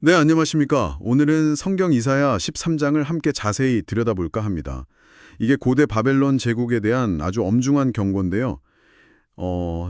네, 안녕하십니까. 오늘은 성경 이사야 13장을 함께 자세히 들여다볼까 합니다. 이게 고대 바벨론 제국에 대한 아주 엄중한 경고인데요.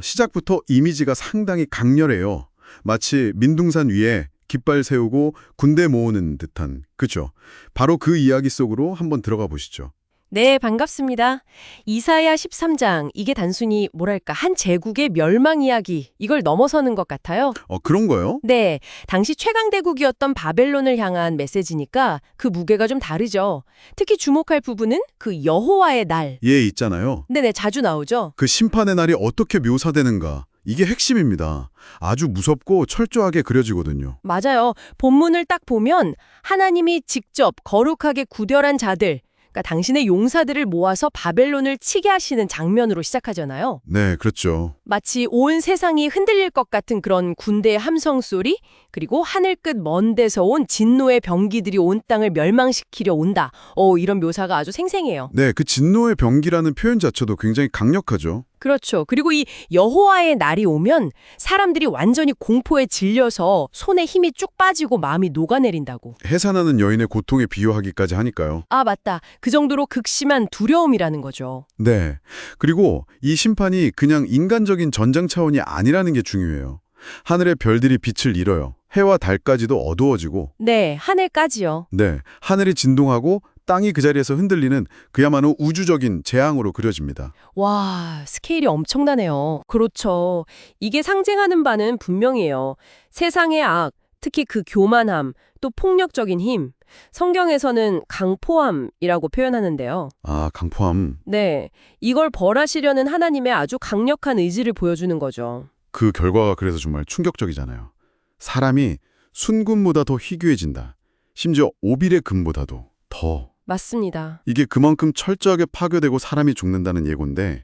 시작부터 이미지가 상당히 강렬해요. 마치 민둥산 위에 깃발 세우고 군대 모으는 듯한, 그죠? 바로 그 이야기 속으로 한번 들어가 보시죠. 네, 반갑습니다. 이사야 13장, 이게 단순히 뭐랄까 한 제국의 멸망 이야기, 이걸 넘어서는 것 같아요. 그런 거요? 네, 당시 최강대국이었던 바벨론을 향한 메시지니까 그 무게가 좀 다르죠. 특히 주목할 부분은 그 여호와의 날. 예, 있잖아요. 네네, 자주 나오죠. 그 심판의 날이 어떻게 묘사되는가. 이게 핵심입니다. 아주 무섭고 철저하게 그려지거든요. 맞아요. 본문을 딱 보면 하나님이 직접 거룩하게 구별한 자들, 그러니까 당신의 용사들을 모아서 바벨론을 치게 하시는 장면으로 시작하잖아요. 네, 그렇죠. 마치 온 세상이 흔들릴 것 같은 그런 군대의 함성 소리, 그리고 하늘 끝 먼 데서 온 진노의 병기들이 온 땅을 멸망시키려 온다. 이런 묘사가 아주 생생해요. 네, 그 진노의 병기라는 표현 자체도 굉장히 강력하죠. 그렇죠. 그리고 이 여호와의 날이 오면 사람들이 완전히 공포에 질려서 손에 힘이 쭉 빠지고 마음이 녹아내린다고. 해산하는 여인의 고통에 비유하기까지 하니까요. 아, 맞다. 그 정도로 극심한 두려움이라는 거죠. 네. 그리고 이 심판이 그냥 인간적인 전장 차원이 아니라는 게 중요해요. 하늘의 별들이 빛을 잃어요. 해와 달까지도 어두워지고, 네, 하늘까지요. 네, 하늘이 진동하고 땅이 그 자리에서 흔들리는 그야말로 우주적인 재앙으로 그려집니다. 와, 스케일이 엄청나네요. 그렇죠. 이게 상징하는 바는 분명해요. 세상의 악, 특히 그 교만함, 또 폭력적인 힘. 성경에서는 강포함이라고 표현하는데요. 아, 강포함. 네, 이걸 벌하시려는 하나님의 아주 강력한 의지를 보여주는 거죠. 그 결과가 그래서 정말 충격적이잖아요. 사람이 순금보다 더 희귀해진다. 심지어 오빌의 금보다도 더. 맞습니다. 이게 그만큼 철저하게 파괴되고 사람이 죽는다는 예고인데,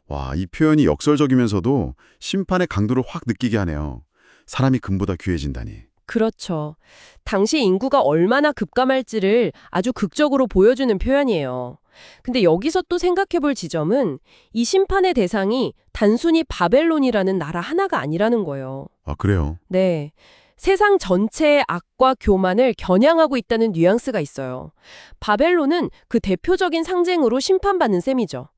와, 이 표현이 역설적이면서도 심판의 강도를 확 느끼게 하네요. 사람이 금보다 귀해진다니. 그렇죠. 당시 인구가 얼마나 급감할지를 아주 극적으로 보여주는 표현이에요. 근데 여기서 또 생각해 볼 지점은 이 심판의 대상이 단순히 바벨론이라는 나라 하나가 아니라는 거예요. 아, 그래요? 네. 세상 전체의 악과 교만을 겨냥하고 있다는 뉘앙스가 있어요. 바벨론은 그 대표적인 상징으로 심판받는 셈이죠.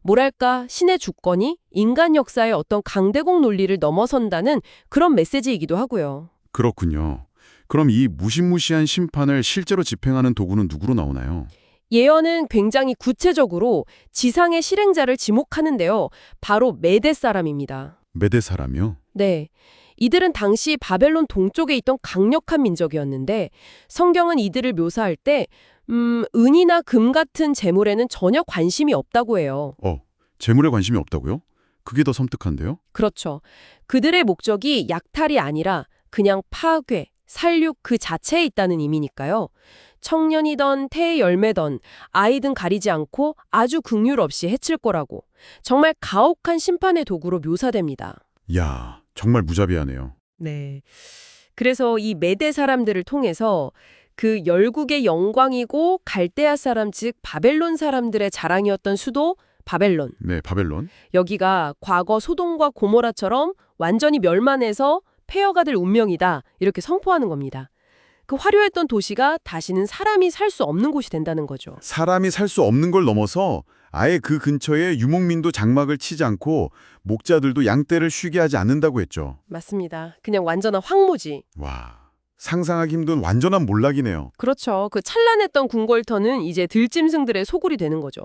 뭐랄까, 신의 주권이 인간 역사의 어떤 강대국 논리를 넘어선다는 그런 메시지이기도 하고요. 그렇군요. 그럼 이 무시무시한 심판을 실제로 집행하는 도구는 누구로 나오나요? 예언은 굉장히 구체적으로 지상의 실행자를 지목하는데요. 바로 메대 사람입니다. 메대 사람이요? 네. 이들은 당시 바벨론 동쪽에 있던 강력한 민족이었는데 성경은 이들을 묘사할 때 은이나 금 같은 재물에는 전혀 관심이 없다고 해요. 재물에 관심이 없다고요? 그게 더 섬뜩한데요? 그렇죠. 그들의 목적이 약탈이 아니라 그냥 파괴, 살육 그 자체에 있다는 의미니까요. 청년이던 태의 열매던 아이든 가리지 않고 아주 긍휼 없이 해칠 거라고. 정말 가혹한 심판의 도구로 묘사됩니다. 야, 정말 무자비하네요. 네. 그래서 이 메대 사람들을 통해서 그 열국의 영광이고 갈대아 사람 즉 바벨론 사람들의 자랑이었던 수도 바벨론. 네, 바벨론. 여기가 과거 소돔과 고모라처럼 완전히 멸망해서 폐허가 될 운명이다. 이렇게 선포하는 겁니다. 그 화려했던 도시가 다시는 사람이 살 수 없는 곳이 된다는 거죠. 사람이 살 수 없는 걸 넘어서 아예 그 근처에 유목민도 장막을 치지 않고 목자들도 양떼를 쉬게 하지 않는다고 했죠. 맞습니다. 그냥 완전한 황무지. 와, 상상하기 힘든 완전한 몰락이네요. 그렇죠. 그 찬란했던 궁궐터는 이제 들짐승들의 소굴이 되는 거죠.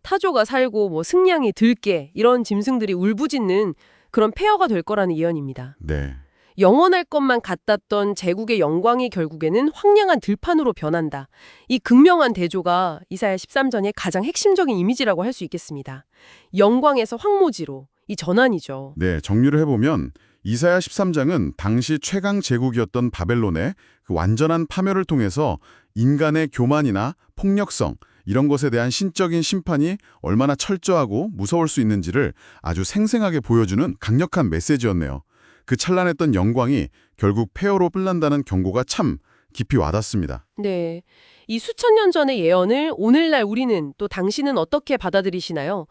타조가 살고 승냥이, 들깨 이런 짐승들이 울부짖는 그런 폐허가 될 거라는 예언입니다. 네. 영원할 것만 같았던 제국의 영광이 결국에는 황량한 들판으로 변한다. 이 극명한 대조가 이사야 13전의 가장 핵심적인 이미지라고 할 수 있겠습니다. 영광에서 황무지로 이 전환이죠. 네, 정리를 해보면 이사야 13장은 당시 최강 제국이었던 바벨론의 그 완전한 파멸을 통해서 인간의 교만이나 폭력성 이런 것에 대한 신적인 심판이 얼마나 철저하고 무서울 수 있는지를 아주 생생하게 보여주는 강력한 메시지였네요. 그 찬란했던 영광이 결국 폐허로 뿔난다는 경고가 참 깊이 와닿습니다. 네. 이 수천 년 전의 예언을 오늘날 우리는 또 당신은 어떻게 받아들이시나요?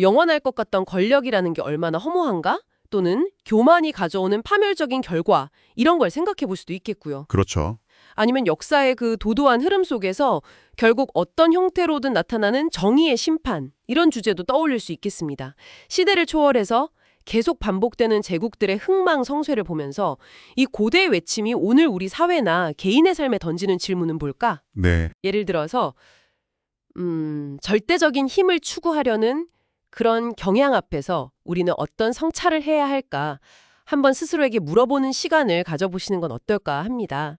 영원할 것 같던 권력이라는 게 얼마나 허무한가? 또는 교만이 가져오는 파멸적인 결과 이런 걸 생각해 볼 수도 있겠고요. 그렇죠. 아니면 역사의 그 도도한 흐름 속에서 결국 어떤 형태로든 나타나는 정의의 심판 이런 주제도 떠올릴 수 있겠습니다. 시대를 초월해서 계속 반복되는 제국들의 흥망성쇠를 보면서 이 고대의 외침이 오늘 우리 사회나 개인의 삶에 던지는 질문은 뭘까? 네. 예를 들어서 절대적인 힘을 추구하려는 그런 경향 앞에서 우리는 어떤 성찰을 해야 할까? 한번 스스로에게 물어보는 시간을 가져보시는 건 어떨까 합니다.